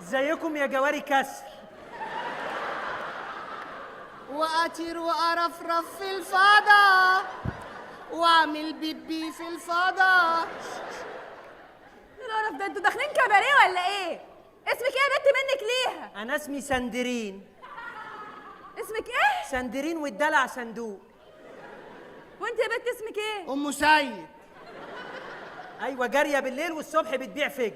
زيكم يا جواري كسر. واطير وارفرف في الفضاء واعمل بيبي في الفضاء. ايه القرف ده؟ انتوا داخلين كباريه ولا ايه؟ اسمك ايه يا بنت منك ليها؟ انا اسمي سندرين. اسمك ايه؟ سندرين والدلع صندوق. وانت يا بنت اسمك ايه؟ ام سيد. ايوه، جاريه بالليل والصبح بتبيع فجل.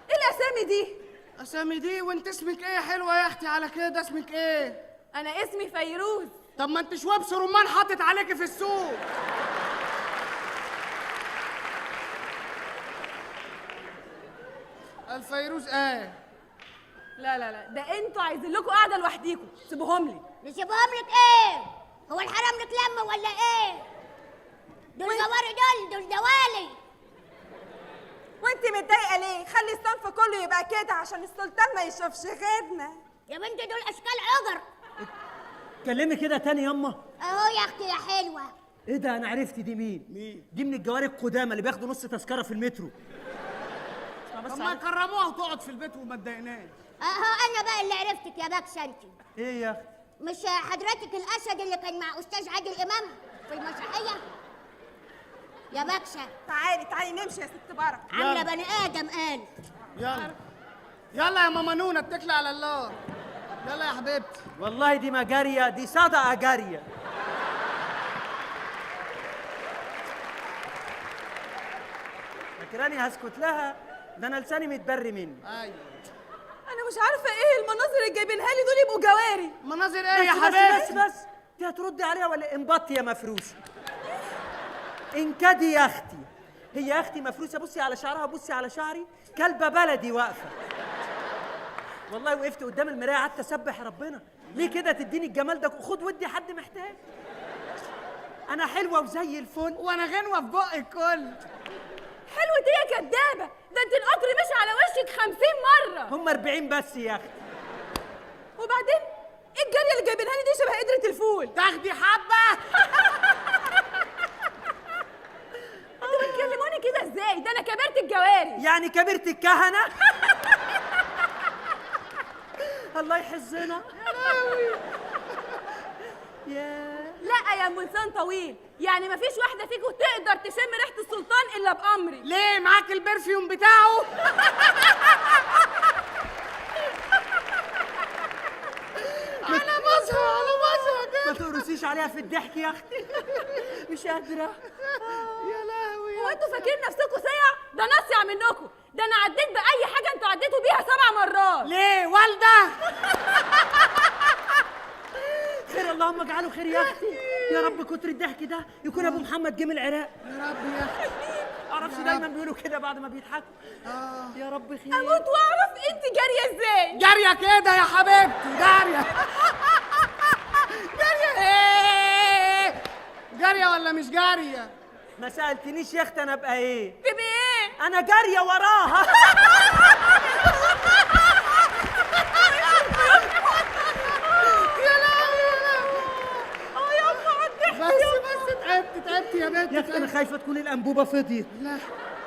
ايه الاسامي دي؟ اسامي دي؟ وانت اسمك ايه حلوه يا اختي على كده؟ اسمك ايه؟ انا اسمي فيروز. طب ما انت شوابس رمان حاطط عليكي في السوق. الفيروز ايه؟ لا لا لا، ده انتوا عايزين لكم قاعده لوحديكم، سيبوهم لي. نسيبهم لك ايه؟ هو الحرام لك لمه ولا ايه؟ دول جواري، دول دوالي. وانت متضايقه ليه؟ خلي الصنف كله يبقى كده عشان السلطان ما يشوفش غيرنا. يا بنتي دول اشكال عجر. اتكلمي كده تاني ياما. اهو يا اختي يا حلوه. ايه ده؟ انا عرفت دي مين. دي من الجواري القدامى اللي بياخدوا نص تذكره في المترو. طب ما يكرموها وتقعد في البيت وما تضايقناش. اهو انا بقى اللي عرفتك يا باكسه انت. ايه يا اختي؟ مش حضرتك الاسد اللي كان مع استاذ عادل امام في المسرحيه؟ يا باكسه تعالي تعالي نمشي يا ست بركه. عامله بني ادم قال. يلا يلا يا ماما نونا، اتكلي على الله. يلا يا حبيبتي. والله دي ما جاريه، دي صدقه جاريه. فاكراني هسكت لها؟ ده انا لساني متبري مني. ايوه. انا مش عارفه ايه المناظر اللي جايبينها لي دول، يبقوا جواري. مناظر ايه يا بس حبيبتي؟ بس دي هتردي عليها ولا انبطي يا مفروسه؟ انكدي يا اختي. هي يا اختي مفروسه، بصي على شعرها، بصي على شعري، كلبه بلدي واقفه. والله وقفت قدام المرايه قعدت اسبح ربنا، ليه كده تديني الجمال ده؟ خد ودي حد محتاج. انا حلوه وزي الفل، وانا غنوه في بق الكل. حلوة ايه يا كدابه؟ ده انت القطر مشي على وشك 50 مره. هم 40 بس يا اختي. وبعدين ايه الجاريه اللي جايبينها لي دي شبه قدره الفول؟ تاخدي حبه. انتوا بتكلموني كده ازاي؟ ده انا كبرت الجواري. يعني كبرت الكهنه. الله يحزنا. يا لا يا ام لسان طويل، يعني مفيش واحده فيكم تقدر تشم ريحه السلطان الا بامري. ليه معاك البرفيوم بتاعه؟ على مظهر ما تقرصيش عليها في الضحك يا اختي. مش قادره. يا لهوي. هو انتوا فاكرين نفسكم سيع؟ ده نصيع منكم. ده انا عديت باي حاجه انتوا عديتوا بيها 7 مرات. ليه والده؟ خير، اللهم اجعله خير يا اختي. يا رب كتر الضحك ده يكون ابو محمد جه من العراق. يا رب يا اختي. معرفش دايما بيقولوا كده بعد ما بيضحكوا. يا رب خير. اموت واعرف انت جاريه ازاي. جاريه كده يا حبيبتي، جاريه. جاريه ايه؟ جاريه ولا مش جاريه؟ ما سالتنيش يا اختي انا ابقى ايه؟ تبقي ايه؟ انا جاريه وراها. تعبت يا بنت. يا اختي انا خايفه تكون الانبوبه فضيت. لا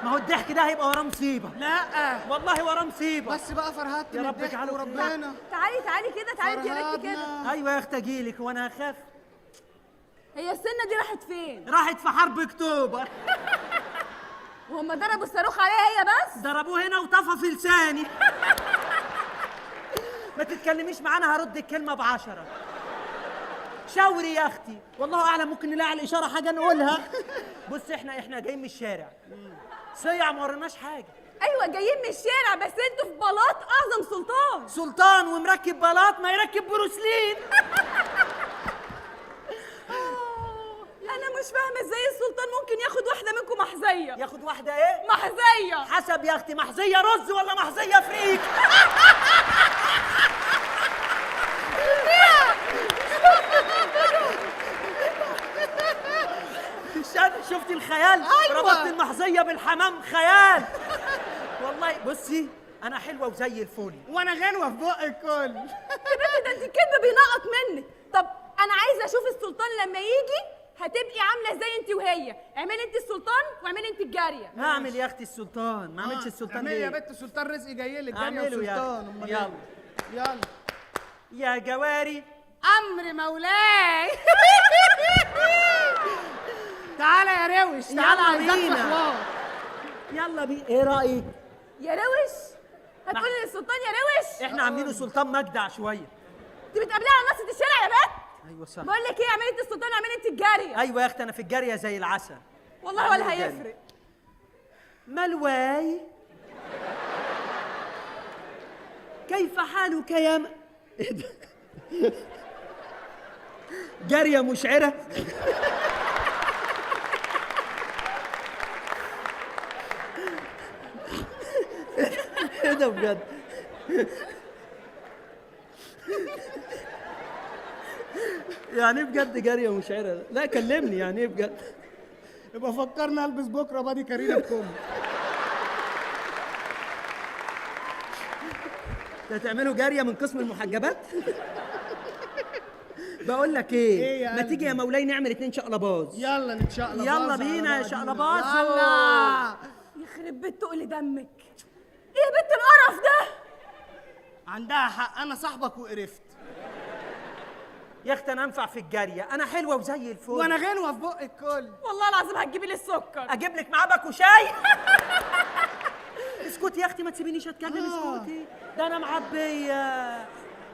ما هو الضحك ده هيبقى وراه مصيبه. لا والله وراه مصيبه. بس بقى فرهدت يا من رب الضحك اجعله خير. وربنا. تعالي تعالي كده، تعالي انت يا بنت كده. فرهدنا. ايوه يا اختي اجيلك وانا هخاف. هي السنه دي راحت فين؟ راحت في حرب اكتوبر. وهم ضربوا الصاروخ عليها هي بس؟ ضربوه هنا وطفى في لساني. ما تتكلميش معانا، هرد الكلمه ب10. شاوري يا اختي، والله اعلم ممكن نلاقي على الاشاره حاجه نقولها. بص احنا جايين من الشارع، صيع ما وريناش حاجه. ايوه جايين من الشارع، بس انتوا في بلاط اعظم سلطان. سلطان ومركب بلاط ما يركب بروسلين. انا مش فاهمه ازاي السلطان ممكن ياخد واحده منكم محزيه. ياخد واحده ايه؟ محزيه. حسب يا اختي، محزيه رز ولا محزيه فريك؟ شفتي الخيال؟ أيوة. ربطت المحزيه بالحمام، خيال. والله بصي انا حلوه وزي الفل. وانا غنوه في بق الكل. يا بنتي ده انت الكذب بينقط منك. طب انا عايزه اشوف السلطان لما يجي هتبقي عامله زي انت وهي، اعملي انت السلطان واعملي انت الجاريه. هعمل يا اختي السلطان، ما عملتش السلطان اعملي يا ليه؟ بنت السلطان رزقي جاي لك، جاريه اعمله يا وسلطان. أختي. أمال يلا. إيه؟ يلا يا جواري امر مولاي. تعالى يا روش، تعالى يلا عايزاك في بينا. حوار. يلا بينا، ايه رايك؟ يا روش هتقولي للسلطان يا روش؟ احنا عاملينه سلطان مجدع شويه. انت بتقابليها على نص الشارع يا بنت. ايوه صح. بقول لك ايه، اعملي انت السلطان واعملي انت الجاريه. ايوه يا اختي، انا في الجاريه زي العسل. والله ولا هيفرق. ملواي، كيف حالك يا إيه ده؟ جاريه مشعره. ايه ده بجد؟ يعني ايه بجد جاريه مشعره؟ لا كلمني، يعني ايه بجد؟ يبقى فكرنا البس بكره بادي كارينا بكم. انت هتعملوا جاريه من قسم المحجبات؟ بقول لك ايه إيه يا ما تيجي يا قلبي؟ مولاي نعمل 2 شقلباز. يلا نتشقلب. يلا بينا يا شقلباز. يلا. يخرب بيت تقل دمك. ايه يا بنت القرف ده؟ عندها حق، انا صاحبك وقرفت. يا اختي انا انفع في الجاريه، انا حلوه وزي الفل. وانا غنوه في بق الكل. والله العظيم هتجيبي لي السكر. اجيب لك معاه باكو شاي. اسكتي يا اختي، ما تسيبينيش اتكلم. اسكتي، ده انا معبيه.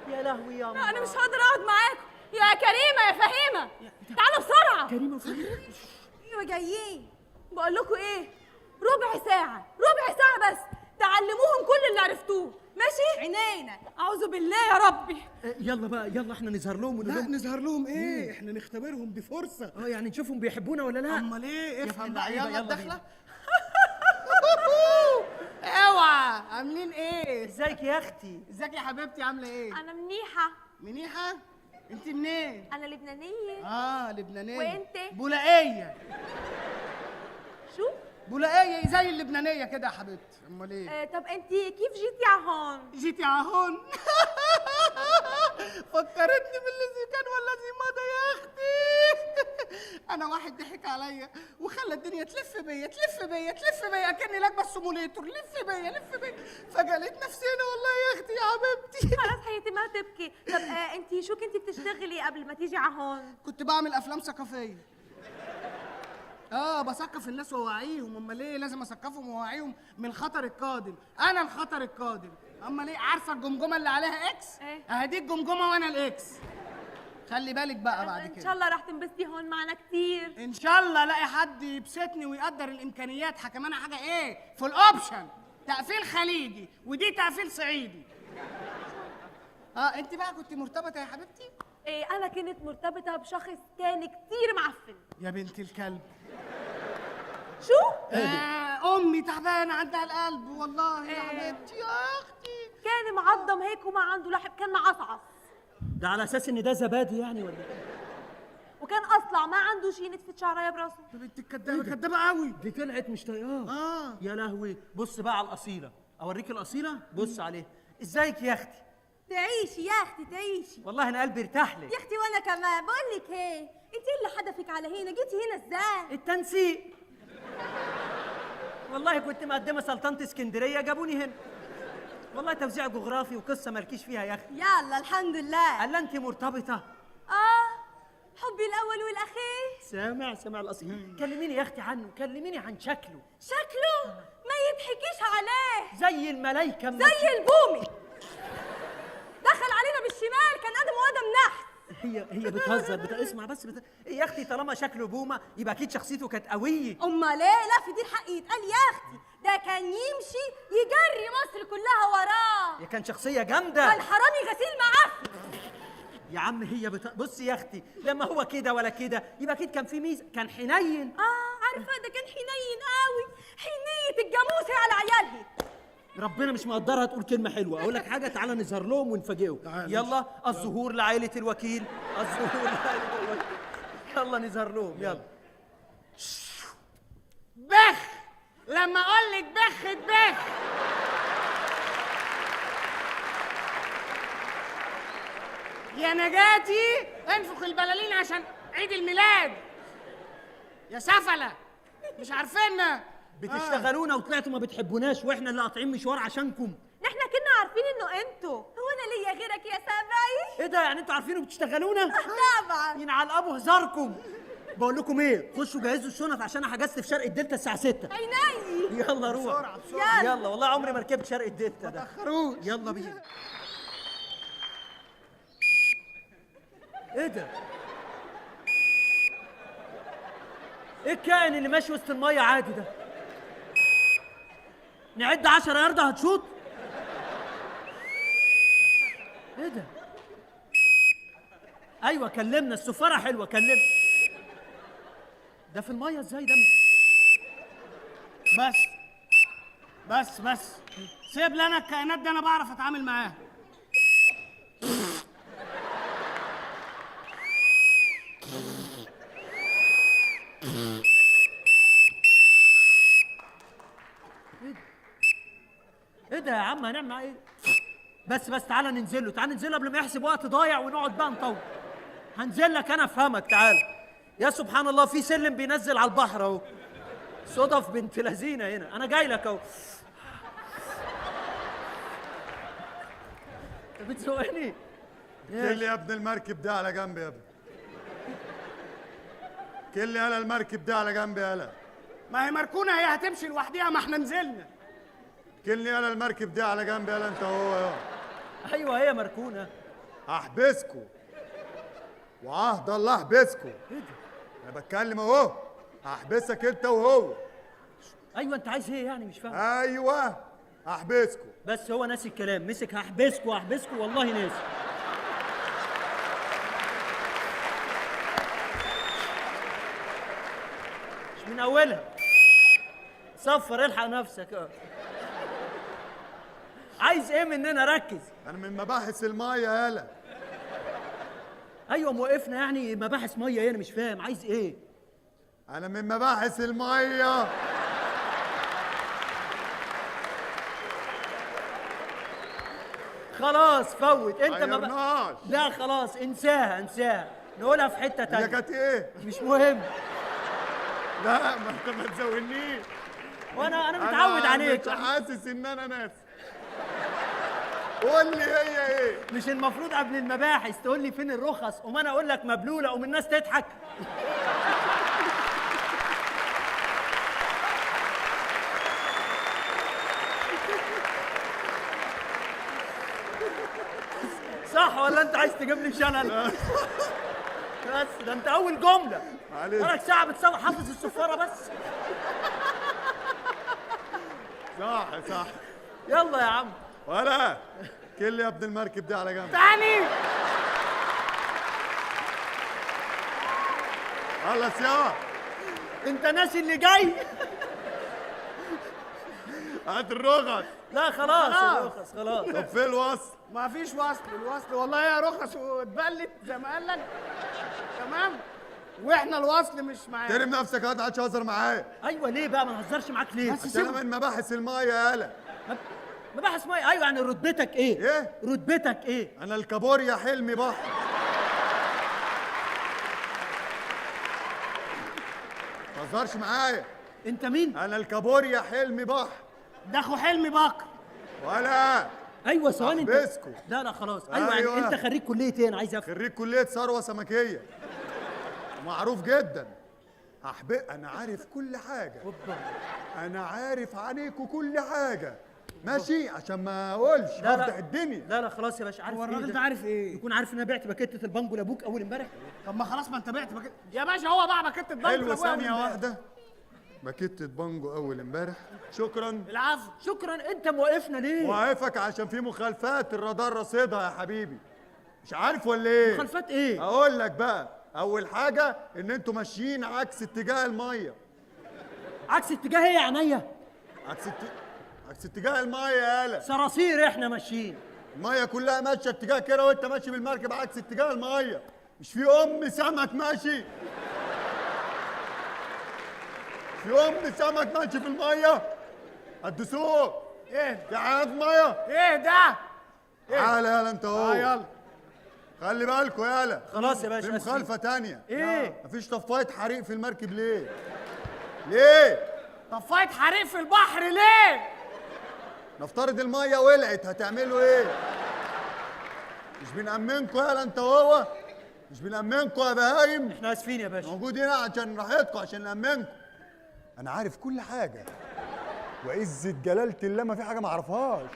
يا لهوي يا لا انا الله. مش هقدر اقعد معاكم. يا كريمه يا فهيمه تعالوا بسرعه. كريمه وفهيمه. ايوه جايين. بقول لكم ايه، ربع ساعه بس تعلموهم كل اللي عرفتوه، ماشي؟ عينينا. اعوذ بالله يا ربي. يلا بقى، يلا احنا نظهر لهم لا ونقول نظهر لهم ايه؟ احنا نختبرهم، دي فرصه. يعني نشوفهم بيحبونا ولا لا. امال ايه؟ ابن افهم بقى. اللعيبة، يلا يلا الدخله. اوعى. عاملين ايه؟ ازيك يا اختي؟ ازيك يا حبيبتي، عامله ايه؟ انا منيحه. منيحه؟ انت منين؟ انا لبنانيه. لبنانيه. وانت؟ بولائيه. شو؟ بولائيه زي اللبنانيه كده يا حبيبتي. امال ايه؟ طب انت كيف جيتي على هون؟ جيتي عهون. فكرتني بالذي كان والذي مضى يا اختي. انا واحد ضحك عليا وخلى الدنيا تلف بيا كاني راكبه السيموليتور. لف بيا فجاه لقيت نفسي هنا. والله يا اختي يا حبيبتي. خلاص حياتي ما تبكي. طب انت شو كنتي بتشتغلي قبل ما تيجي على هون؟ كنت بعمل افلام ثقافيه. بثقف الناس ووعيهم. امال ايه؟ لازم اثقفهم ووعيهم من الخطر القادم. انا الخطر القادم. امال ايه؟ عارفه الجمجمه اللي عليها اكس؟ ايه؟ اهدي الجمجمه وانا الاكس. خلي بالك بقى بعد ان شاء كده. الله راح تنبسطي هون معنا كتير. ان شاء الله الاقي حد يبسطني ويقدر الامكانيات. كمان حاجه ايه في الاوبشن، تقفيل خليجي ودي تقفيل صعيدي. انت بقى كنت مرتبطه يا حبيبتي؟ إيه انا كنت مرتبطه بشخص كان كتير معفن. يا بنت الكلب. شو؟ امي تعبانه عندها القلب والله يا حبيبتي يا اختي. كان معضم هيك وما عنده لحم، كان معصعص. ده على اساس ان ده زبادي يعني ولا ايه؟ وكان اصلع ما عنده شي نتفه شعرايه براسه. يا بنت الكدابه، كدابه قوي. دي طلعت مش طايقاه. يا لهوي. بص بقى على الاصيله، اوريك الاصيله. بص عليها. ازيك يا اختي؟ تعيشي يا اختي تعيشي. والله انا قلبي ارتاح لك. يا اختي وانا كمان. بقول لك ايه، انت اللي حدفك على هنا، جيتي هنا ازاي؟ التنسيق. والله كنت مقدمه سلطنه اسكندريه جابوني هنا. والله توزيع جغرافي وقصه مالكيش فيها يا اختي. يلا الحمد لله. قال انت مرتبطه؟ حبي الاول والاخير. سامع الاصيل. كلميني يا اختي عنه، كلميني عن شكله. شكله ما يضحكيش عليه. زي الملايكه زي البومي. دخل علينا بالشمال كان قدم وقدم نحت. هي بتهزر. اسمع بس يا اختي، طالما شكله بومه يبقى اكيد شخصيته كانت قويه. امال ايه؟ لا في دي الحق يتقال يا اختي، ده كان يمشي يجري مصر كلها وراه. يا كان شخصيه جامده. كان حرامي غسيل معفن. يا عم بصي يا اختي، لما هو كده ولا كده يبقى اكيد كان في ميزه. كان حنين. عارفه ده كان حنين قوي، حنيه الجاموسه على عيالها. ربنا مش مقدرها تقول كلمه حلوه. اقول لك حاجه، تعالى نظهر لهم ونفاجئهم. يلا الظهور لعائله الوكيل. الظهور لعائله الوكيل. يلا نظهر لهم. يلا. بخ. لما اقول لك بخ تبخ. يا نجاتي انفخ البلالين عشان عيد الميلاد. يا سفله مش عارفيننا. بتشتغلونا وطلعتوا ما بتحبوناش واحنا اللي قاطعين مشوار عشانكم. احنا كنا عارفين انه انتوا. هو انا ليا غيرك يا سبعي؟ ايه ده يعني انتوا عارفين وبتشتغلونا؟ طبعا. ينعل ابو هزاركم. بقول لكم ايه، خشوا جهزوا الشنط عشان انا حجزت في شرق الدلتا الساعه 6. عيني. يلا روح بسرعه بسرعه. يلا والله عمري ما ركبت شرق الدلتا ده. تاخروش. يلا بينا. ايه ده؟ ايه الكائن اللي ماشي وسط الميه عادي ده؟ نعد 10 ياردة هتشوط؟ ايه ده؟ ايوه كلمنا، السفاره حلوه كلمنا. ده في الميه ازاي ده؟ بس سيب لنا الكائنات دي، انا بعرف اتعامل معاها. ايه ده يا عم هنعمل معاه ايه؟ بس تعالى ننزله قبل ما يحسب وقت ضايع ونقعد بقى نطول. هنزل لك انا افهمك، تعالى. يا سبحان الله في سلم بينزل على البحر اهو. صدف بنت لذينه هنا، انا جاي لك اهو. انت بتسوقني؟ كل يا ابن المركب ده على جنب يا ابني. كل يالا المركب ده على جنب يالا. ما هي مركونه، هي هتمشي لوحديها، ما احنا نزلنا. كل يالا المركب ده على جنب يالا انت وهو يا. ايوه هي مركونه. هحبسكوا وعهد الله احبسكوا. ايه ده؟ انا بتكلم اهو، هحبسك انت وهو. ايوه انت عايز ايه يعني؟ مش فاهم. ايوه هحبسكوا. بس هو ناسي الكلام، مسك هحبسكوا والله ناسي. مش من اولها. صفر الحق نفسك. عايز ايه مننا؟ ركز. انا من مباحث المايه يالا. ايوه موقفنا يعني مباحث ميه ايه؟ انا مش فاهم عايز ايه. انا من مباحث المايه. خلاص فوت انت غيرناش. لا خلاص انساها نقولها في حته هي تانية. كانت ايه؟ مش مهم. لا ما انت ما تزودنيش. وانا متعود عليك. مش حاسس ان انا ناس. قول لي هي ايه؟ مش المفروض قبل المباحث تقول لي فين الرخص وما انا اقول لك مبلوله ومن الناس تضحك؟ صح ولا انت عايز تجيب لي شلل؟ بس ده انت اول جمله. معلش. بقالك ساعه بتصور حافظ الصفاره بس. صح. يلا يا عم. ولا كل يا ابن المركب دي على جنب. تاني. خلص يا. انت ناسي اللي جاي؟ هات الرخص. لا خلاص الرخص خلاص. طب فين الوصل؟ ما فيش الوصل والله يا رخص واتبلت زي ما قال لك. تمام. واحنا الوصل مش معانا. ترم نفسك، هات عادش هزر معايا. ايوه ليه بقى؟ ما نهزرش معاك ليه؟ عشان انا من مباحث المايه يالا. مباحث ميه. ايوه يعني رتبتك ايه؟ ايه؟ رتبتك ايه؟ انا الكابوريا حلمي بحر. ما تهزرش معايا. انت مين؟ انا الكابوريا حلمي بحر. ده اخو حلمي بكر. ولا ايوه ثواني انت. أحبسكوا. لا خلاص. ايوه أيوة. يعني انت خريج كليه ايه؟ انا عايز افهم. خريج كليه ثروه سمكيه. معروف جدا. انا عارف كل حاجه. انا عارف عليكوا كل حاجه. ماشي عشان ما اقولش هفتح الدنيا. لا خلاص يا باشا. عارف هو ايه الراجل ده عارف ايه؟ يكون عارف ان انا بعت باكيتة البانجو لابوك اول امبارح. طب ما خلاص، ما انت بعت يا باشا. هو باع باكيت البنك. حلوه ثانيه واحده. باكيتة بانجو اول امبارح. شكرا. العفو. شكرا. انت موقفنا ليه؟ واقفك عشان في مخالفات الرادار رصيدها يا حبيبي. مش عارف ولا ايه؟ مخالفات ايه؟ اقول لك بقى. اول حاجه ان انتوا ماشيين عكس اتجاه الميه. عكس اتجاه ايه يا عينيا؟ عكس اتجاه الميه يالا. صراصير احنا ماشيين. الميه كلها ماشيه اتجاه كده وانت ماشي بالمركب عكس اتجاه الميه. مش في سمك ماشي؟ في سمك ماشي في الميه. هتدوسوه. ايه في حيوانات ميه. ايه ده؟ تعالى يلا انت اهو. يلا. خلي بالكوا يالا. خلاص يا باشا في آسفين. مخالفة تانية. ايه؟ مفيش طفاية حريق في المركب ليه؟ ليه؟ طفاية حريق في البحر ليه؟ نفترض المية ولعت هتعملوا ايه؟ مش بنأمنكوا يالا انت وهو؟ مش بنأمنكوا يا بهايم؟ احنا اسفين يا باشا. موجود هنا عشان راحتكم عشان نأمنكم. أنا عارف كل حاجة. وعزة جلالة الله ما في حاجة ما أعرفهاش.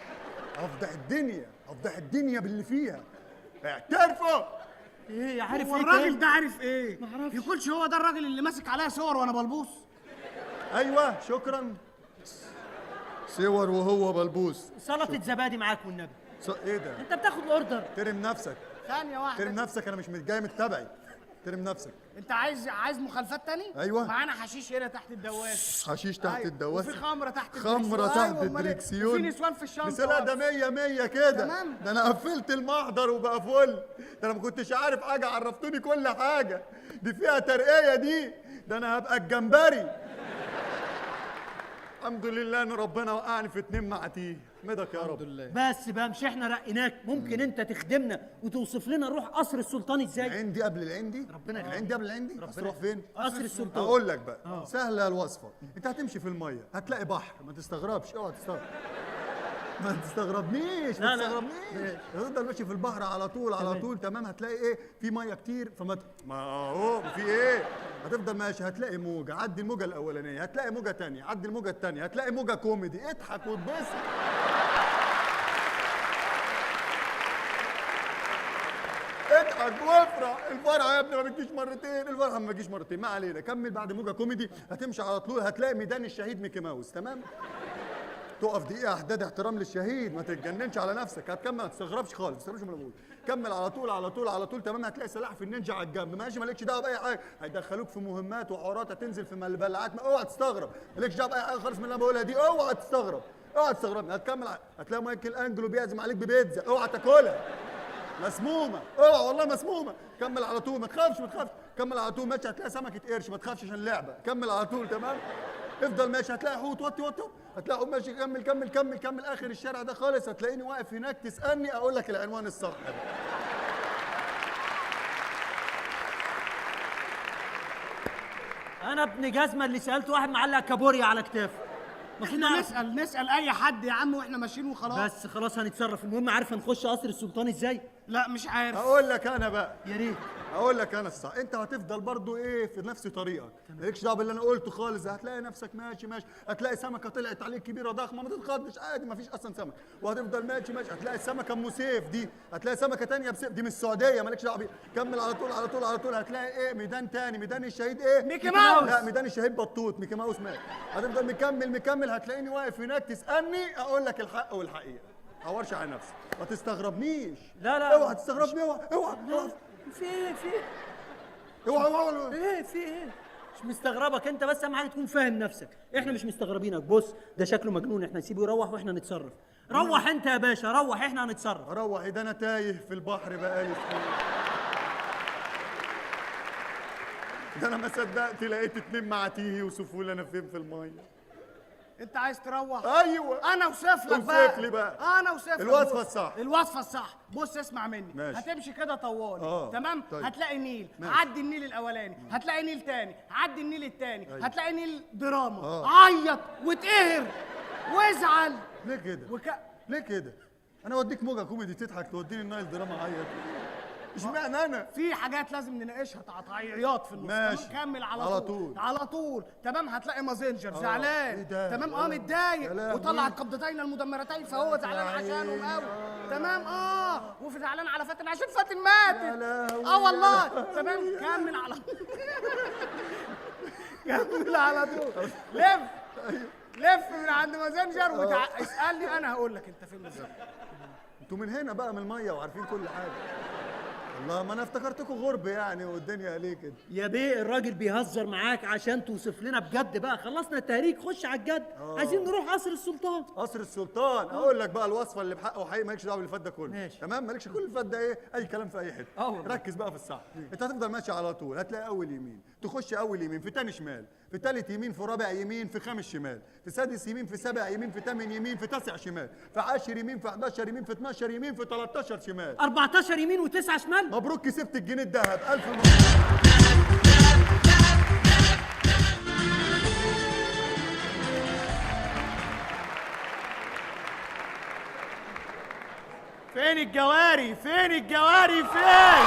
هفضح الدنيا، هفضح الدنيا باللي فيها. اعترفوا. ايه عارف هو ايه الراجل تاني؟ ده عارف ايه؟ معرفش. يكونش هو ده الراجل اللي ماسك عليا صور وانا بلبوس؟ أيوه شكرا. صور وهو بلبوس. سلطة زبادي معاك والنبي. إيه ده؟ انت بتاخد الاوردر. ترم نفسك. ثانية واحدة. ترم نفسك، أنا مش جاي متبعي. ترم نفسك. انت عايز مخالفات تاني؟ أيوة. معانا حشيش هنا تحت الدواسة. حشيش تحت أيوة. الدواسة. وفي خمرة تحت خمرة تحت أيوة، أمال إيه؟ الدريكسيون. وفي نسوان في الشنطة. بس لا ده 100 100 كده. تمام. ده انا قفلت المحضر وبقى فل. ده انا ما كنتش عارف حاجه، عرفتوني كل حاجه. دي فيها ترقيه دي. ده انا هبقى الجمبري. الحمد لله ان ربنا وقعني في 2 معاتيه. احمدك يا رب. بس بقى مش احنا رقيناك، ممكن انت تخدمنا وتوصف لنا نروح قصر السلطان ازاي؟ العندي قبل العندي. ربنا يخليك. العندي قبل العندي. هتروح فين؟ قصر السلطان. اقول لك بقى. سهله الوصفه. انت هتمشي في الميه هتلاقي بحر، ما تستغربش. اوعى تستغرب. ما تستغربنيش، لا، ما لا. تستغربنيش. هتفضل ماشي في البحر على طول على طول. تمام. هتلاقي ايه؟ في ميه كتير ما اهو في ايه؟ هتفضل ماشي هتلاقي موجه، عدي الموجه الاولانيه، هتلاقي موجه تانية، عدي الموجه التانية، هتلاقي موجه كوميدي، اضحك واتبسط. اضحك وافرح. الفرحه يا ابني ما بتجيش مرتين، الفرحه ما بتجيش مرتين. ما علينا. كمل بعد موجه كوميدي هتمشي على طول هتلاقي ميدان الشهيد ميكي ماوس. تمام. تقف دقيقة احداد احترام للشهيد، ما تتجننش على نفسك. هتكمل ما تستغربش خالص، ما تستغربش من اللي بقوله. كمل على طول على طول على طول. تمام. هتلاقي سلاحف النينجا على الجنب. ماشي مالكش دعوة بأي حاجة. هيدخلوك في مهمات وحوارات، هتنزل في ملبلعات. اوعى تستغرب. مالكش دعوة بأي حاجة خالص من اللي انا بقولها دي. اوعى تستغرب. اوعى تستغرب. هتكمل هتلاقي مايكل انجلو بيعزم عليك ببيتزا. اوعى تاكلها. مسمومة. اوعى والله مسمومة. كمل على طول. ما تخافش ما تخافش. كمل على طول. ماشي هتلاقي سمكة قرش. ما تخافش عشان اللعبة. كمل على طول. تمام. افضل ماشي هتلاقي حوت. وطي وطي. هتلاقي حوت ماشي. كمل كمل كمل كمل اخر الشارع ده خالص. هتلاقيني واقف هناك تسالني اقول لك العنوان الصح. انا ابن جزمه اللي سالت واحد معلق كابوريا على كتافه. المفروض احنا نعرف. نسأل أي حد يا عم واحنا ماشيين وخلاص. بس خلاص هنتصرف. المهم عارفه نخش قصر السلطان ازاي؟ لا مش عارف. اقول لك انا بقى. يا ريت. اقول لك انا الصح. انت هتفضل برضو ايه في نفس طريقك. مالكش دعوه باللي انا قلته خالص. هتلاقي نفسك ماشي ماشي هتلاقي سمكه طلعت عليك كبيره ضخمه ما تتخضش عادي ما فيش اصلا سمك. وهتفضل ماشي ماشي هتلاقي السمكه ام سيف دي. هتلاقي سمكه تانية بسيف دي من السعوديه مالكش دعوه بيها. كمل على طول على طول على طول. هتلاقي ايه؟ ميدان تاني. ميدان الشهيد ايه؟ ميكي ماوس. لا ميدان الشهيد بطوط. ميكي ماوس مات. هتفضل مكمل مكمل. هتلاقيني واقف هناك تسالني اقول لك الحق والحقيقه. حورش على نفسك. ما تستغربنيش. لا، لا. اوعى تستغربني. اوعى اوعى اوعى في ايه في ايه؟ اوعى اوعى. ايه في ايه؟ مش مستغربك انت، بس اهم حاجه تكون فاهم نفسك. احنا مش مستغربينك. بص ده شكله مجنون، احنا نسيبه يروح واحنا نتصرف. روح انت يا باشا، روح احنا هنتصرف. اروح ده انا تايه في البحر بقالي سنين. ده انا ما صدقت لقيت 2 معاتيه يوصفوا لي انا فين في الميه. انت عايز تروح؟ ايوه. انا اوصف لك بقى. اوصف لي بقى. انا اوصف لك. الوصفة بص. الصح. الوصفه الصح. بص اسمع مني. ماشي. هتمشي كده طوالي. اه. تمام. طيب. هتلاقي نيل. ماشي. عدي النيل الاولاني. هتلاقي نيل تاني. عدي النيل التاني. أيوة. هتلاقي نيل دراما. اه. عيط واتقهر وازعل. ليه كده؟ ليه كده؟ انا اوديك موجه كوميدي تضحك توديني النايل دراما عيط. اشمعنى انا؟ في حاجات لازم نناقشها تعطيعيات في النص. ماشي. تمام؟ كمل على على طول. طول. على طول. تمام. هتلاقي مازنجر ايه زعلان. ده؟ تمام. يا متضايق لهوي. وطلع القبضتين المدمرتين فهو زعلان عشانهم قوي. تمام. وفي زعلان على فاتن عشان فاتن ماتت. يا لهوي. والله. تمام. كمل على كمل على طول. لف لف من عند مازنجر اسالني انا هقول لك انت فين بالظبط. انتوا من هنا بقى من الميه وعارفين كل حاجه. والله ما انا افتكرتكم غرب يعني والدنيا ليه كده. يا بيه الراجل بيهزر معاك عشان توصف لنا بجد بقى. خلصنا التهريج، خش على الجد. عايزين نروح قصر السلطان. قصر السلطان. اقول لك بقى الوصفه اللي بحقه حقيقي. مالكش دعوه باللي فات ده كله. ماشي. تمام. مالكش كل اللي فات ده ايه اي كلام في اي حته. والله. ركز بقى في الصح. انت هتفضل ماشي على طول. هتلاقي اول يمين تخش اول يمين في تاني شمال في تالت يمين في رابع يمين في خامس شمال في سادس يمين في سابع يمين في تامن يمين في تاسع شمال في 10 يمين في 11 يمين في 12 يمين في 13 شمال. 14 يمين و9 شمال. مبروك كسبت الجنيه الذهب. الف مبروك. فين الجواري؟ فين الجواري؟ فين؟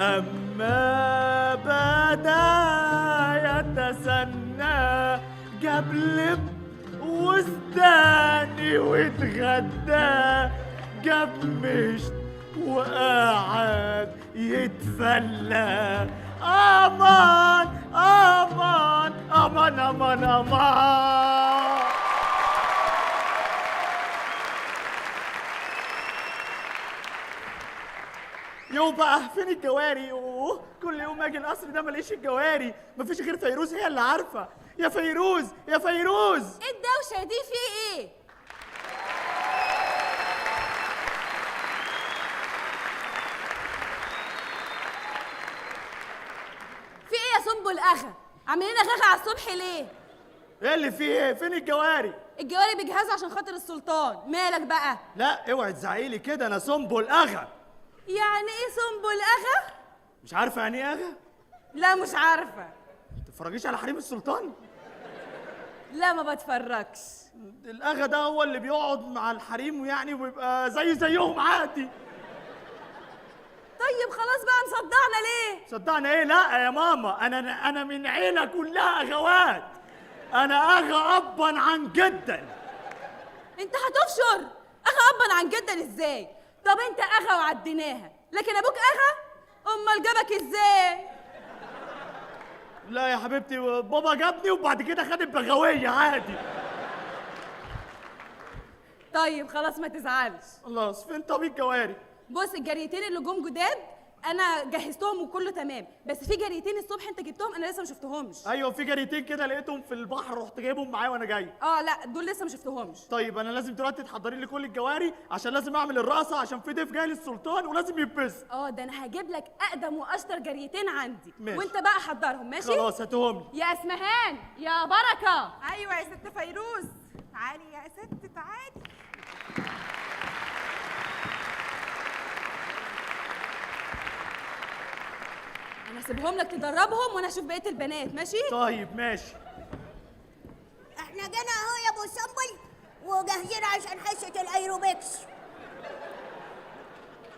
أما بدا يتسنى قبل وستاني واتغدى جاب مشت وقعد يتفلى أمان أمان أمان أمان أمان. يو بقى فين الجواري؟ يوه كل يوم اجي القصر ده ملاقيش الجواري، مفيش غير فيروز هي اللي عارفه. يا فيروز يا فيروز، ايه الدوشه دي؟ في ايه؟ في ايه يا سنبل اخا؟ عاملين غاغا على الصبح ليه؟ ايه اللي فيه ايه؟ فين الجواري؟ الجواري بيجهزوا عشان خاطر السلطان. مالك بقى؟ لا اوعي تزعقي لي كده، انا سنبل اغا. يعني ايه سنبل اغا؟ مش عارفه يعني ايه اغا؟ لا مش عارفه. تتفرجيش على حريم السلطان؟ لا ما بتفرجش. الاغا ده هو اللي بيقعد مع الحريم ويعني ويبقى زيهم عادي. طيب خلاص بقى مصدعنا ليه؟ صدقنا ايه؟ لا يا ماما، انا من عيله كلها اغوات. انا اغا ابا عن جدا. انت هتفشر؟ اغا ابا عن جدا ازاي؟ طب انت اغا وعديناها، لكن ابوك اغا؟ امال جابك ازاي؟ لا يا حبيبتي، بابا جابني وبعد كده خد البغويه عادي. طيب خلاص ما تزعلش. خلاص فين طبيب الجواري؟ بص الجريتين اللي جم جداد انا جهزتهم وكله تمام، بس في جريتين الصبح انت جبتهم انا لسه ما شفتهمش. ايوه في جريتين كده لقيتهم في البحر، رحت جايبهم معايا وانا جاي. لا دول لسه ما شفتهمش. طيب انا لازم دلوقتي تحضري لي كل الجواري عشان لازم اعمل الرقصه، عشان في ضيف جاي للسلطان ولازم يبس. ده انا هجيب لك اقدم واشطر جريتين عندي. ماشي. وانت بقى حضرهم. ماشي خلاص هاتهم لي. يا اسمهان يا بركه. ايوه يا ست فيروز، تعالي يا ست تعالي. انا هسيبهم لك تدربهم وانا اشوف بقيه البنات. ماشي طيب ماشي. احنا جينا اهو يا ابو سنبل وجاهزين عشان حصه الايروبكس.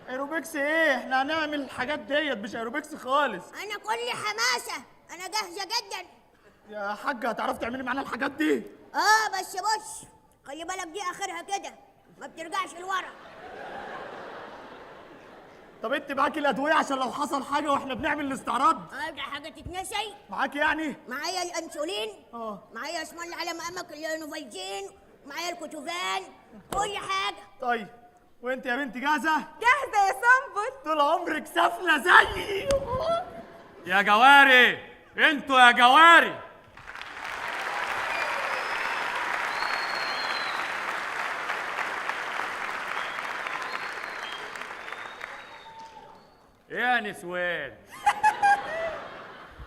ايروبكس ايه؟ احنا هنعمل الحاجات ديت مش ايروبكس خالص. انا كل حماسه، انا جاهزه جدا. يا حاجه هتعرفي تعملي معانا الحاجات دي؟ بس بص خلي بالك دي اخرها كده ما بترجعش لورا. طب انت معاكي الادويه عشان لو حصل حاجه واحنا بنعمل الاستعراض؟ ده حاجه تتنسي؟ معاكي يعني؟ معايا الانسولين، معايا اسم الله على مقامك النوفالجين، معايا الكوتوفان، كل حاجه. طيب وانت يا بنتي جاهزه؟ جاهزه يا سنبل. طول عمرك سافله زيي. يا جواري، انتوا يا جواري، يا نسوان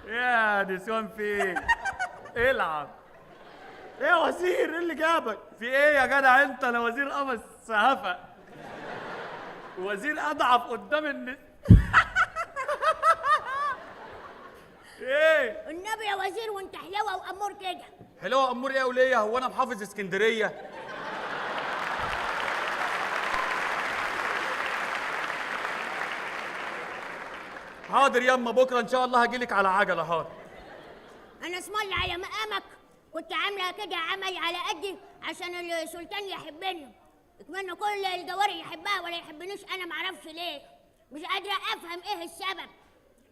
يا نسوان في ايه؟ العب. ايه يا وزير؟ ايه اللي جابك؟ في ايه يا جدع انت؟ انا وزير قمص هفا، وزير اضعف قدام الناس. ايه؟ النبي يا وزير وانت حلوه وامور كده. حلوه امور ايه يا وليه؟ هو انا محافظ اسكندريه؟ حاضر ياما، بكره ان شاء الله هجيلك على عجله. حاضر. انا اسم الله على مقامك كنت عامله كده عمل على قدي عشان السلطان يحبني، اتمنى كل الجواري يحبها ولا يحبنيش، انا معرفش ليه، مش قادره افهم ايه السبب،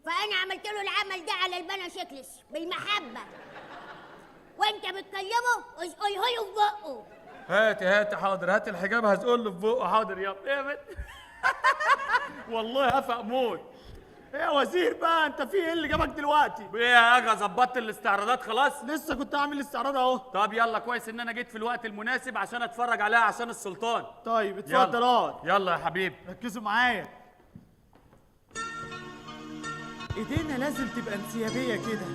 فانا عملت له العمل ده على البنا شكلس بالمحبه، وانت بتكلمه اسقله له في بقه. هاتي حاضر، هات الحجاب هزقل له في بقه. حاضر يابا. ايه يا بنت؟ والله افق موت. ايه يا وزير بقى، انت في ايه اللي جابك دلوقتي؟ ايه يا اغا، ظبطت الاستعراضات خلاص؟ لسه كنت عامل استعراض اهو. طب يلا كويس ان انا جيت في الوقت المناسب عشان اتفرج عليها عشان السلطان. طيب اتفضل اقعد. يلا يا حبيبي ركزوا معايا. ايدينا لازم تبقى انسيابيه كده،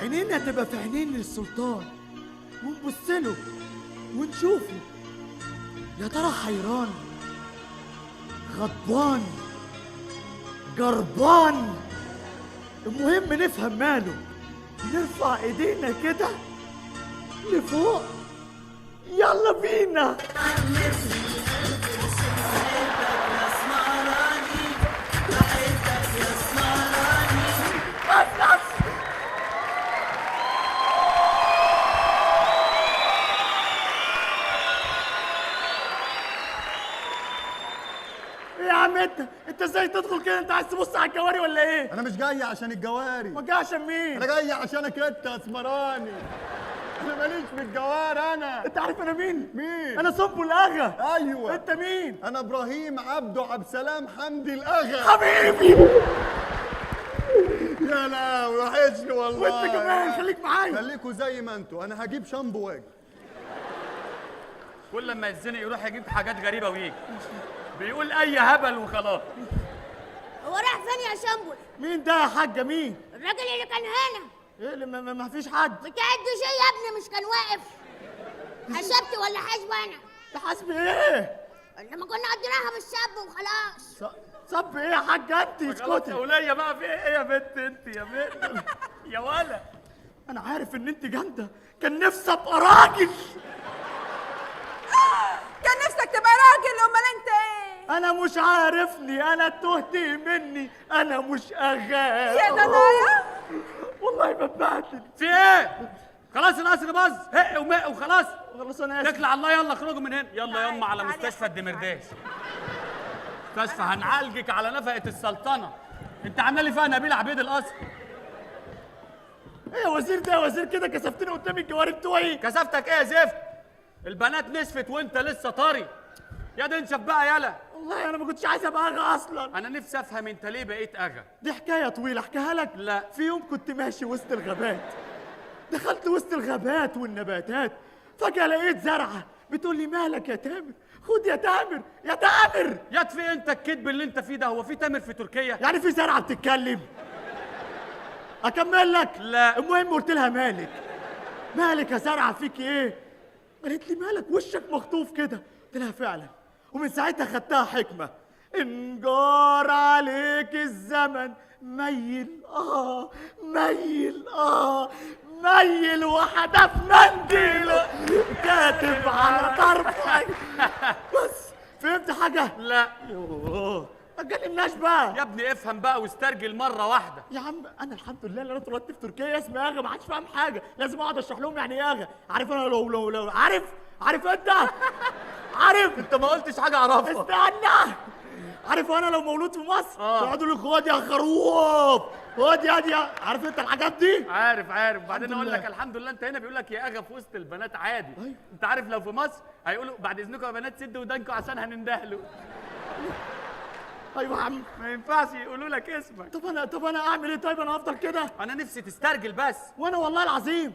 عينينا تبقى في عينين السلطان، ونبص له ونشوفه، يا ترى حيران، غضبان، جربان، المهم نفهم ماله. نرفع ايدينا كده لفوق، يلا بينا. ايه يا عم انت ازاي تدخل كده؟ انت عايز تبص على الجواري ولا ايه؟ انا مش جاي عشان الجواري. ما جاي عشان مين؟ انا جاي عشانك انت يا اسمراني. انا ماليش في الجوار. انت عارف انا مين؟ مين؟ انا صبو الاغا. ايوه. انت مين؟ انا ابراهيم عبد السلام حمدي الاغا. حبيبي. يا لا وحشني والله. وانت كمان خليك معايا. خليكوا زي ما انتوا، انا هجيب شامبو واجي. كل لما يتزنق يروح يجيب حاجات غريبه ويجي بيقول اي هبل وخلاص. هو راح فين يا شنبل؟ مين ده يا حاجه؟ مين الراجل اللي كان هنا؟ ايه اللي ما فيش حد؟ بتاع الدوشيه يا ابني مش كان واقف؟ حسبت ولا حاسب انا؟ تحاسب ايه؟ لما كنا قضيناها بالسب وخلاص. صب ايه يا حاجه؟ انت اسكتي. مسؤوليه بقى في ايه يا بنت؟ انت يا بنت يا ولا، انا عارف ان انت جامده، كان نفسي ابقى راجل. كان نفسك تبقى راجل، امال انت ايه؟ انا مش عارفني، انا تهت مني، انا مش اغا يا ضنايا. والله ببهدل. في ايه؟ خلاص القصر باظ، هق ومق وخلاص. خلاص انا اسف. اتكل على الله، يلا اخرجوا من هنا. يلا يما على مستشفى الدمرداش. مستشفى هنعالجك على نفقة السلطنة. انت عامله لي فيها نبيل عبيد القصر. ايه يا وزير ده؟ يا وزير كده كسفتني قدام الجواري بتوعي. كسفتك ايه يا زفت؟ البنات نشفت وانت لسه طري. يا ده انشف بقى يالا. والله انا ما كنتش عايز ابقى اغا اصلا. انا نفسي افهم انت ليه بقيت اغا. دي حكايه طويله احكيها لك. لا. في يوم كنت ماشي وسط الغابات، دخلت وسط الغابات والنباتات، فجاه لقيت زرعه بتقول لي مالك يا تامر؟ خد يا تامر يا تامر. يكفي انت الكذب اللي انت فيه ده. هو في تامر في تركيا؟ يعني في زرعه بتتكلم؟ اكمل لك؟ لا. المهم قلت لها مالك؟ مالك يا زرعه فيك ايه؟ قالت لي مالك وشك مخطوف كده؟ قلت لها فعلا. ومن ساعتها خدتها حكمه، ان جار عليك الزمن ميل ميل ميل وحدف منديل كاتب على طرفك. بس فهمت حاجه؟ لا. يوه ما تكلمناش بقى يا ابني. افهم بقى واسترجل مره واحده. يا عم انا الحمد لله اللي انا اتولدت في تركيا اسمي اغا، ما حدش فاهم حاجه، لازم اقعد اشرح لهم يعني ايه اغا. عارف انا لو عارف انت عارف انت ما قلتش حاجه اعرفها. استنى. عارف انا لو مولود في مصر يقعدوا لي خد يا خروف، خد يا عارف انت الحاجات دي؟ عارف. بعدين اقول لك الحمد لله انت هنا بيقول لك يا اغا في وسط البنات عادي. أيوة. انت عارف لو في مصر هيقولوا بعد اذنكم يا بنات سدوا ودانكم عشان هنندهلوا. ايوه يا عم ما ينفعش يقولوا لك اسمك. طب انا اعمل ايه؟ طيب انا هفضل كده؟ انا نفسي تسترجل بس. وانا والله العظيم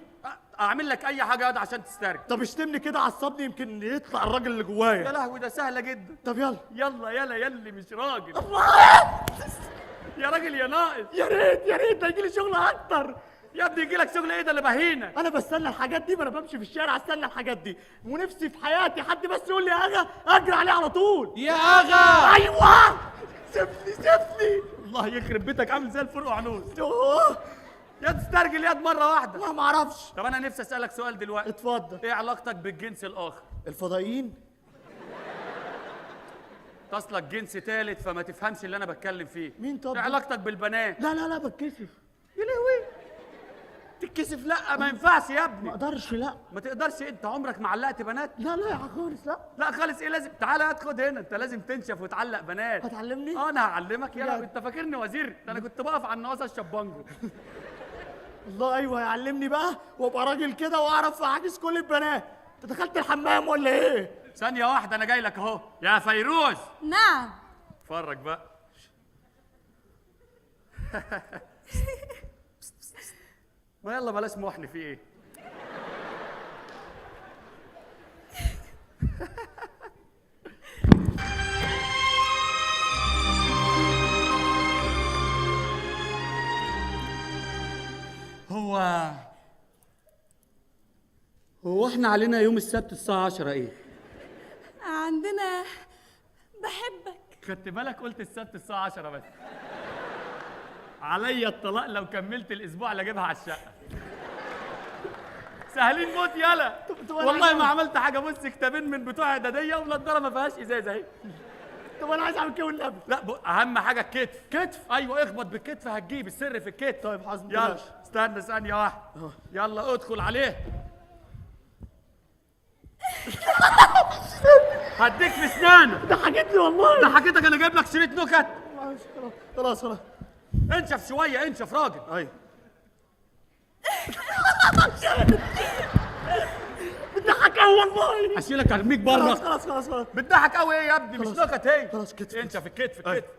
اعمل لك اي حاجه ياض عشان تسترجل. طب اشتمني كده عصبني يمكن يطلع الراجل اللي جوايا. يا لهوي ده سهله جدا. طب يلا يا اللي مش راجل. يا راجل يا ناقص. يا ريت يجي لي شغل اكتر. يا ابني يجي لك شغل ايه ده اللي بهينك؟ انا بستنى الحاجات دي، ما انا بمشي في الشارع استنى الحاجات دي، ونفسي في حياتي حد بس يقول لي يا اغا اجري عليه على طول. يا اغا. ايوه سيبني. الله يخرب بيتك عامل زي الفرقع عنوز. يا تسترجل يد مره واحده. لا ما اعرفش. طب انا نفسي اسالك سؤال دلوقتي. اتفضل. ايه علاقتك بالجنس الاخر؟ الفضائيين؟ تصلك جنس ثالث فما تفهمش اللي انا بتكلم فيه. مين طب؟ ايه علاقتك بالبنات؟ لا بتكسف. يا لهوي تتكسف؟ لا ما ينفعش يا ابني. ما اقدرش. لا ما تقدرش. انت عمرك ما علقت بنات؟ لا يا خالص. لا خالص ايه؟ لازم تعالى خد هنا. انت لازم تنشف وتعلق بنات. هتعلمني؟ انا هعلمك. يلا انت فاكرني وزير؟ ده انا كنت بقف على النواصي اشرب بانجو. الله ايوه هيعلمني بقى وابقى راجل كده واعرف اعاكس كل البنات. انت دخلت الحمام ولا ايه؟ ثانيه واحده انا جاي لك اهو. يا فيروز. نعم. اتفرج بقى. ما يلا بلاش محن في ايه؟ هو احنا علينا يوم السبت الساعة 10 ايه؟ عندنا بحبك. خدت بالك قلت السبت الساعة 10 بس. عليا الطلاق لو كملت الاسبوع اللي اجيبها على الشقة. سهلين موت يالا. والله ما عملت حاجة. بص كتابين من بتوع اعدادية ونضارة ما فيهاش ازاز اهي. طب انا عايز اعمل كده والنبي. لا اهم حاجة الكتف. كتف؟ ايوه اخبط بالكتف هتجيب السر في الكتف. طيب حسبي يلا بلاش. استنى ثانية واحدة. يلا ادخل عليه. هديك في اسنانك. ضحكتني والله. ضحكتك انا جايب لك شريط نكت. خلاص خلاص. انشف شوية انشف راجل. ايوه. بتضحك قوي والله. هشيلك ارميك خلاص بره. خلاص خلاص خلاص. بتضحك قوي ايه يا ابني؟ مش خلاص. نكت هي. خلاص كتف. انشف الكتف أيوة. الكتف.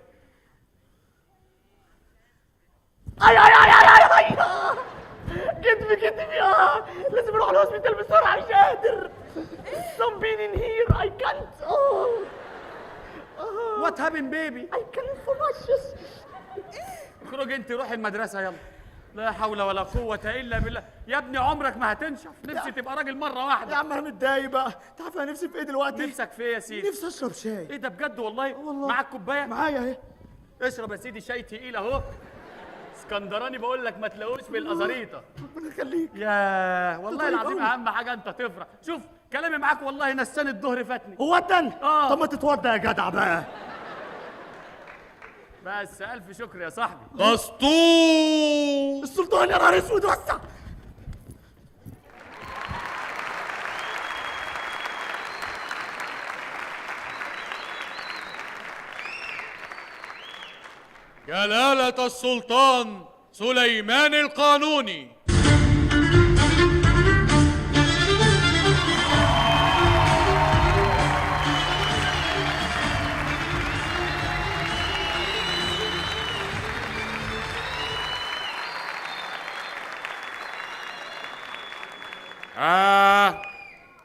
اي اي اي اي اي كتفي كتفي لازم اروح الهوسبيتال بسرعه مش قادر. Some pain in here I can't. وات هابن بيبي؟ I can't focus. اخرج انت روحي المدرسة يلا. لا حول ولا قوة إلا بالله. يا ابني عمرك ما هتنشف. نفسي تبقى راجل مرة يا واحدة. عم انا متضايق بقى. انت عارف انا نفسي في ايه دلوقتي؟ نفسك في ايه يا سيدي؟ نفسي اشرب شاي. ايه ده بجد والله؟ والله. معاك كوباية؟ معايا اهي. اشرب يا سيدي شاي تقيل اهو. اسكندراني بقول لك ما تلاقوش بالازاريطه. ربنا يخليك. يا والله طيب العظيم أوي. اهم حاجه انت تفرح. شوف كلامي معاك والله نساني الظهر فاتني. هو اتن؟ آه. طب ما تتوضى يا جدع بقى. بس الف شكر يا صاحبي. اسطول. السلطان يا نهار اسود وسع. جلالة السلطان سليمان القانوني.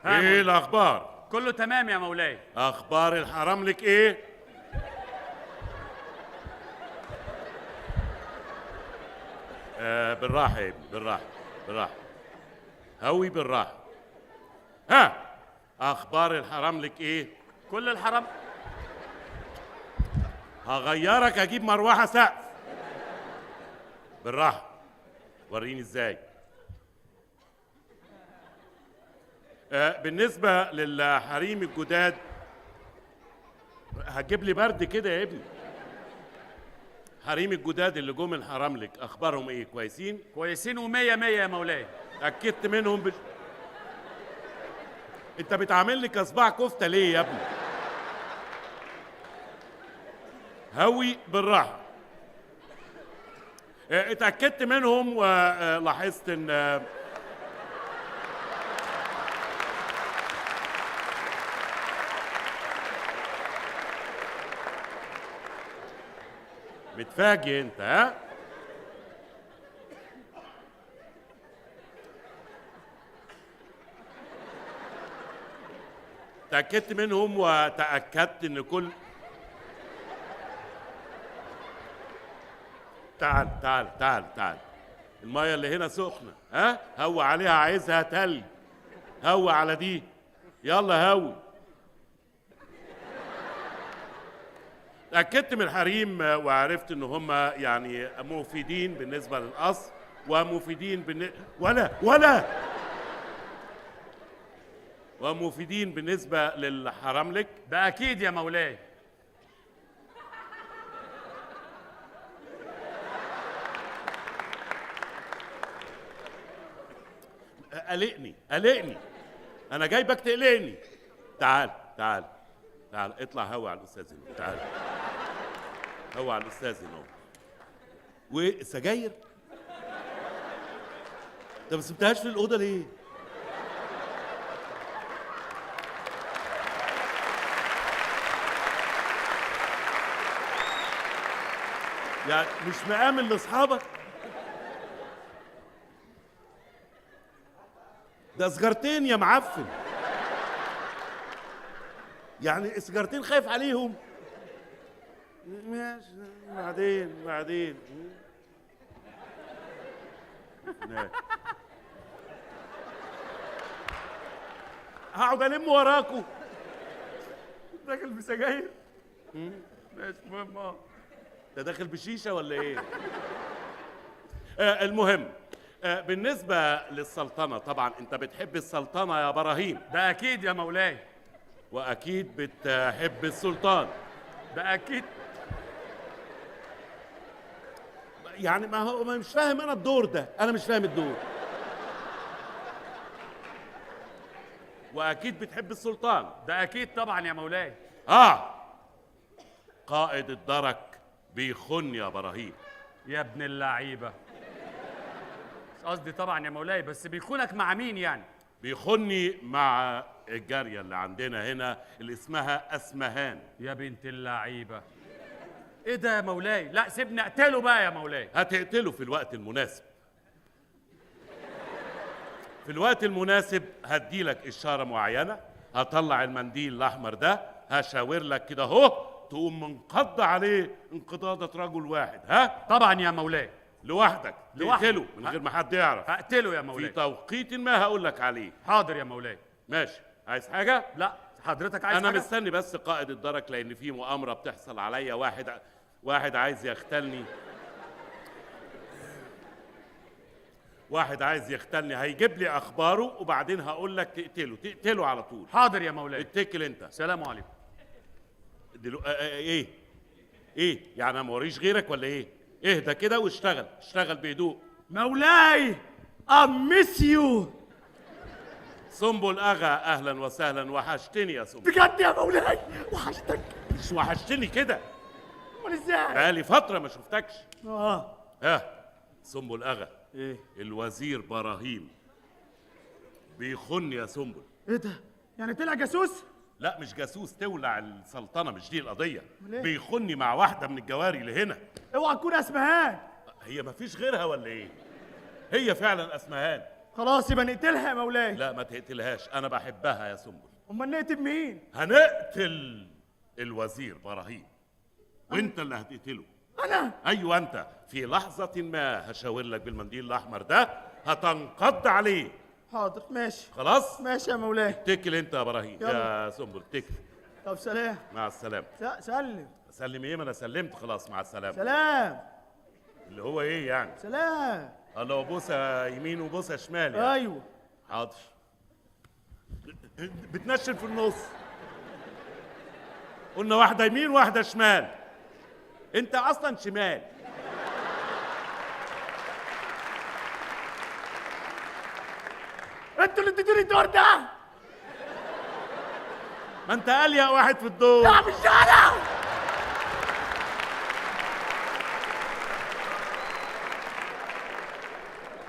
ايه الاخبار؟ كله تمام يا مولاي. اخبار الحرام لك ايه؟ بالراحه يا ابني بالراحه بالراحه. هوي بالراحه. ها اخبار الحرام لك ايه؟ كل الحرام. هغيرك اجيب مروحه سقف. بالراحه. وريني ازاي. بالنسبه للحريم الجداد هتجيب لي برد كده يا ابني. حريم الجداد اللي جم الحرام لك اخبارهم ايه؟ كويسين؟ كويسين ومية مية يا مولاي. اكدت منهم انت بتعامل لي كصباع كفته ليه يا ابني؟ هوي بالراحه. اتاكدت منهم ولاحظت ان متفاجئ انت ها؟ تأكدت منهم وتأكدت ان كل تعال تعال تعال تعال. المية اللي هنا سخنة ها؟ هوي عليها عايزها تلج. هوي على دي. يلا هوي. تأكدت من الحريم وعرفت ان هم يعني مفيدين بالنسبة للقصر ومفيدين ومفيدين بالنسبة للحراملك. ده أكيد يا مولاي. قلقني أنا جايبك تقلقني. تعال تعال تعال اطلع هوا على الأستاذ هنا. تعال هوا على الأستاذ هنا. والسجاير؟ أنت ما سبتهاش في الأوضة ليه؟ يعني مش مآمن لاصحابك؟ ده سجارتين يا معفن. يعني سجارتين خايف عليهم؟ ماشي، بعدين ماشي. هقعد الم وراكوا. داخل بسجاير. ماشي مهم. ده داخل بشيشه ولا ايه؟ المهم، بالنسبه للسلطنه، طبعا انت بتحب السلطنه يا براهيم. ده اكيد يا مولاي. واكيد بتحب السلطان. ده اكيد. يعني ما هو مش فاهم انا الدور ده، انا مش فاهم الدور. واكيد بتحب السلطان. ده اكيد طبعا يا مولاي. قائد الدرك بيخن يا براهيم. يا ابن اللعيبه. مش قصدي طبعا يا مولاي، بس بيخونك مع مين يعني؟ بيخني مع الجاريه اللي عندنا هنا اللي اسمها اسمهان. يا بنت اللعيبه. ايه ده يا مولاي؟ لا سيبني اقتله بقى يا مولاي. هتقتله في الوقت المناسب. في الوقت المناسب هديلك اشاره معينه، هطلع المنديل الاحمر ده، هشاور لك كده اهو، تقوم منقض عليه انقضاضه رجل واحد. ها؟ طبعا يا مولاي. لوحدك تقتله من غير ما حد يعرف. هقتله يا مولاي في توقيت ما هقول لك عليه. حاضر يا مولاي. ماشي. عايز حاجه؟ لا حضرتك عايز انا حاجة؟ مستني بس قائد الدرك، لان في مؤامره بتحصل عليا. واحد عايز يختلني. واحد عايز يختلني، هيجيب لي اخباره وبعدين هقول لك تقتله على طول. حاضر يا مولاي. اتكل انت. سلام عليكم. ايه يعني انا موريش غيرك ولا ايه؟ اهدى كده واشتغل، اشتغل بهدوء. مولاي امس يو. سنبل اغا، اهلا وسهلا. وحشتني يا سنبل. بجد يا مولاي وحشتك. مش وحشتني كده، امال ازاي؟ بقالي فتره ما شفتكش. اه سنبل اغا. ايه؟ الوزير براهيم بيخن يا سنبل. ايه ده؟ يعني طلع جاسوس؟ لا مش جاسوس، تولع السلطنه، مش دي القضيه. ليه؟ بيخني مع واحده من الجواري اللي هنا. اوعى تكون اسمهان. هي مفيش غيرها ولا ايه؟ هي فعلا اسمهان. خلاص يبقى نقتلها يا مولاي. لا ما تقتلهاش، انا بحبها يا سنبل. امال نقتل مين؟ هنقتل الوزير براهيم. وانت اللي هتقتله. انا؟ ايوه انت. في لحظه ما هشاور لك بالمنديل الاحمر ده، هتنقض عليه. حاضر ماشي. خلاص ماشي يا مولاي. اتكل انت يا براهيم. يلا. يا سنبل اتكل. طب سلام. مع السلامه. سلم. سلم ايه؟ ما انا سلمت خلاص. مع السلامه. سلام. اللي هو ايه يعني؟ سلام. الله. وبوسه يمين وبوسه شمال يعني. ايوه. حاضر. بتنشن في النص. قلنا واحده يمين واحده شمال. انت اصلا شمال. انتوا اللي اديتوني الدور ده. ما انت اليق واحد في الدور. لا مش انا.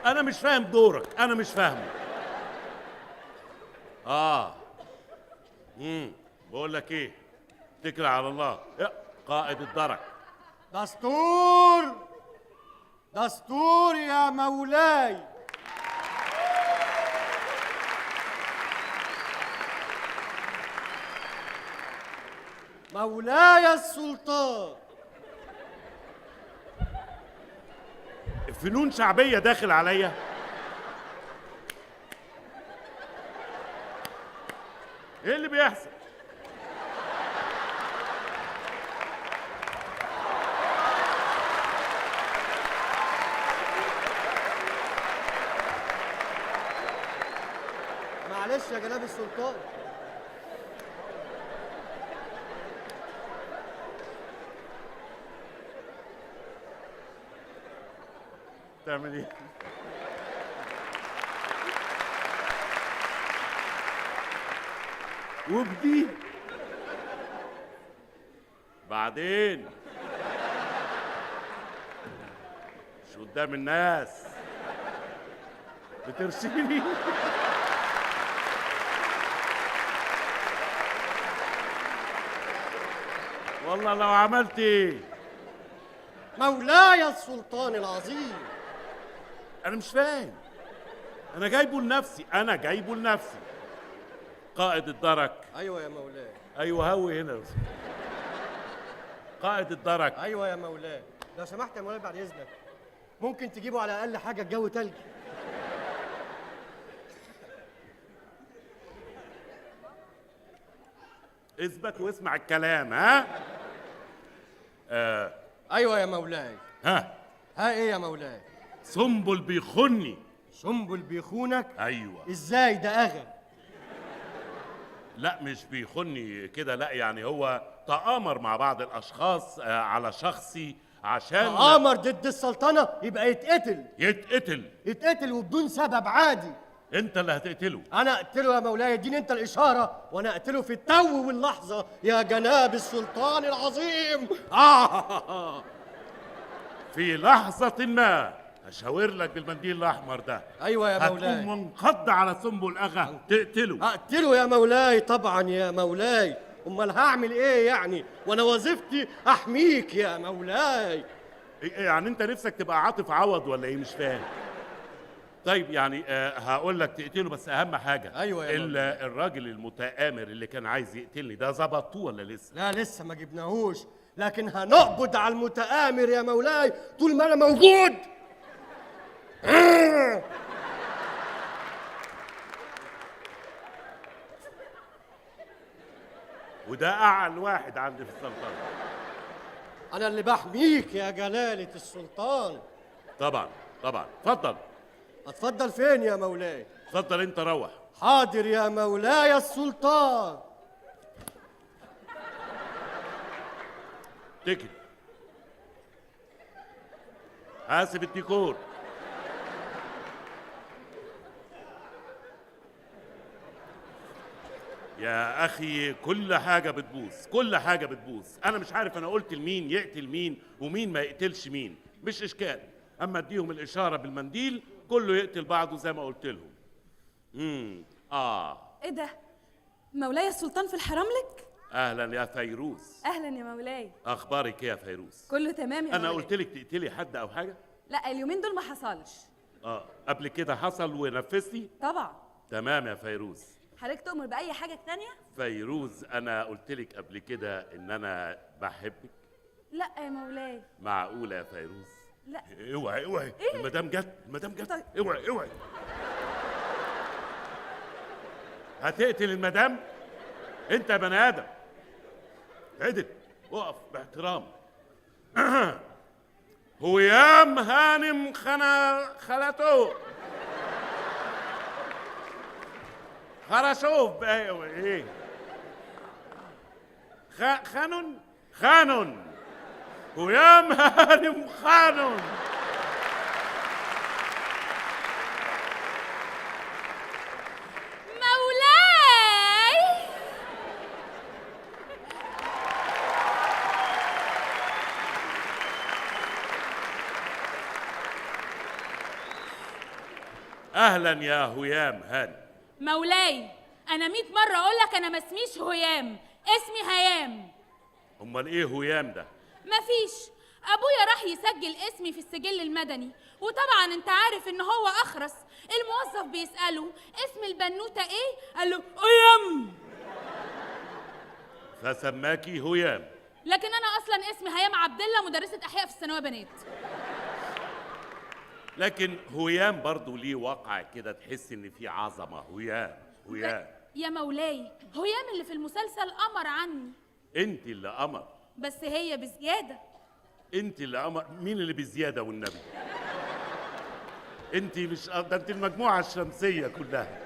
انا مش فاهم دورك، انا مش فاهمه. بقول لك ايه، اتكل على الله. قائد الدرك. دستور دستور يا مولاي. مولاي السلطان. فنون شعبية داخل عليا. ايه اللي بيحصل؟ معلش يا جناب السلطان. تعمل ايه؟ وبدي بعدين مش قدام الناس بترسيني. والله لو عملت ايه مولاي السلطان العظيم. انا مش فاهم. انا جايبه لنفسي. قائد الدرك. ايوه يا مولاي. ايوه هوي هنا. قائد الدرك. ايوه يا مولاي. لو سمحت يا مولاي بعد اذنك، ممكن تجيبوا على الاقل حاجه الجو تلج؟ اثبت واسمع الكلام. ها؟ ايوه يا مولاي. ها ايه يا مولاي؟ سنبل بيخني. سنبل بيخونك؟ ايوه. ازاي ده اغا؟ لا مش بيخني كده، لا يعني هو تآمر مع بعض الاشخاص على شخصي عشان تآمر ضد السلطنه يبقى يتقتل وبدون سبب عادي. انت اللي هتقتله. انا اقتله يا مولاي، اديني انت الاشاره وانا اقتله في التو واللحظه يا جناب السلطان العظيم. في لحظة ما هشاور لك بالمنديل الأحمر ده. أيوة يا مولاي. هتقوم منقض على سنبل أغا تقتله. أقتله يا مولاي طبعا يا مولاي، أمال هعمل إيه يعني؟ وأنا وظيفتي أحميك يا مولاي. يعني أنت نفسك تبقى عاطف عوض ولا إيه؟ مش فاهم. طيب يعني هقول لك تقتله، بس أهم حاجة أيوة يا مولاي. الراجل المتآمر اللي كان عايز يقتلني ده ظبطوه ولا لسه؟ لا لسه ما جبناهوش، لكن هنقبض على المتآمر يا مولاي طول ما أنا موجود. وده أعلى واحد عندي في السلطنة. أنا اللي بحميك يا جلالة السلطان. طبعا. اتفضل. اتفضل فين يا مولاي؟ اتفضل أنت روح. حاضر يا مولاي السلطان. تكت. حاسب الديكور. يا أخي كل حاجة بتبوظ. أنا مش عارف أنا قلت لمين يقتل مين ومين ما يقتلش مين، مش إشكال. أما أديهم الإشارة بالمنديل كله يقتل بعضه زي ما قلت لهم. إيه ده؟ مولاي السلطان في الحرم لك؟ أهلا يا فيروز. أهلا يا مولاي. أخبارك إيه يا فيروز؟ كله تمام يا أنا مولاي. قلت لك تقتلي حد أو حاجة؟ لا اليومين دول ما حصلش. قبل كده حصل ونفذتي؟ طبعا. تمام يا فيروز. حضرتك تؤمر بأي حاجة تانية؟ فيروز أنا قلت لك قبل كده إن أنا بحبك؟ لا يا مولاي. معقولة يا فيروز؟ لا. اوعي إيه؟ المدام جت طيب. اوعي هتقتل المدام؟ انت يا بني ادم عدل وقف باحترام. هيام هانم خلته خرشوف ايه خانون هيام هانم خانون. مولاي اهلا يا هيام هانم. مولاي انا 100 مرة اقول لك انا ما اسميش هيام، اسمي هيام. امال ايه هيام ده؟ مفيش، ابويا راح يسجل اسمي في السجل المدني، وطبعا انت عارف ان هو اخرس. الموظف بيسأله اسم البنوتة ايه؟ قال له هيام، فسماكي هيام. لكن انا اصلا اسمي هيام عبد الله، مدرسة احياء في الثانوية بنات. لكن هيام برضه ليه وقع كده تحس ان في عظمه. هيام يا مولاي هيام اللي في المسلسل قمر عني. انت اللي قمر، بس هي بزيادة. انت اللي قمر. مين اللي بزياده والنبي؟ انت مش ده، انت المجموعه الشمسيه كلها.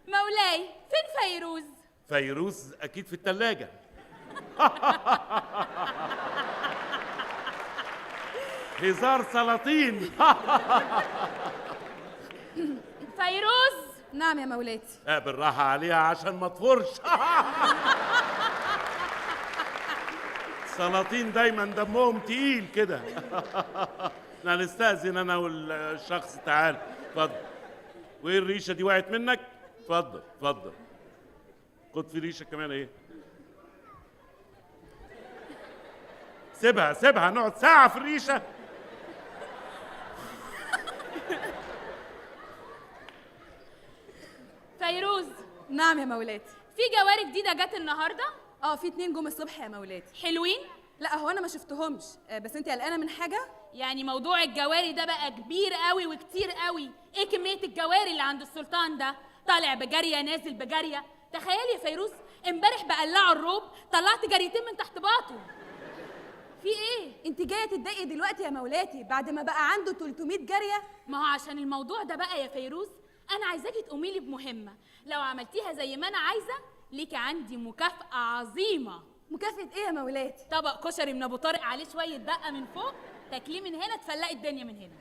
مولاي فين فيروز؟ فيروز اكيد في الثلاجه. هزار سلاطين. فيروز. نعم يا مولاتي. بالراحه عليها عشان ما تفرش. سلاطين دايما دمهم تقيل كده. احنا هنستأذن انا والشخص. تعال اتفضل. وايه الريشه دي وقعت منك؟ اتفضل خد في ريشه كمان. ايه سيبها نقعد ساعة في الريشة. فيروز، نعم يا مولاتي. في جواري جديدة جت النهاردة؟ في 2 جم الصبح يا مولاتي. حلوين؟ لا هو انا ما شفتهمش، بس انت قلقانه من حاجه؟ يعني موضوع الجواري ده بقى كبير قوي وكتير قوي. ايه كمية الجواري اللي عند السلطان ده؟ طالع بجارية نازل بجارية. تخيلي يا فيروز، امبارح بقلعوا الروب طلعت جاريتين من تحت باطه. في ايه؟ انت جايه تتضايقي دلوقتي يا مولاتي بعد ما بقى عنده 300 جاريه؟ ما هو عشان الموضوع ده بقى يا فيروز، انا عايزاكي تقومي لي بمهمة. لو عملتيها زي ما انا عايزة ليكي عندي مكافأة عظيمة. مكافأة ايه يا مولاتي؟ طبق كشري من ابو طارق عليه شوية دقة من فوق، تاكليه من هنا تفلقي الدنيا من هنا.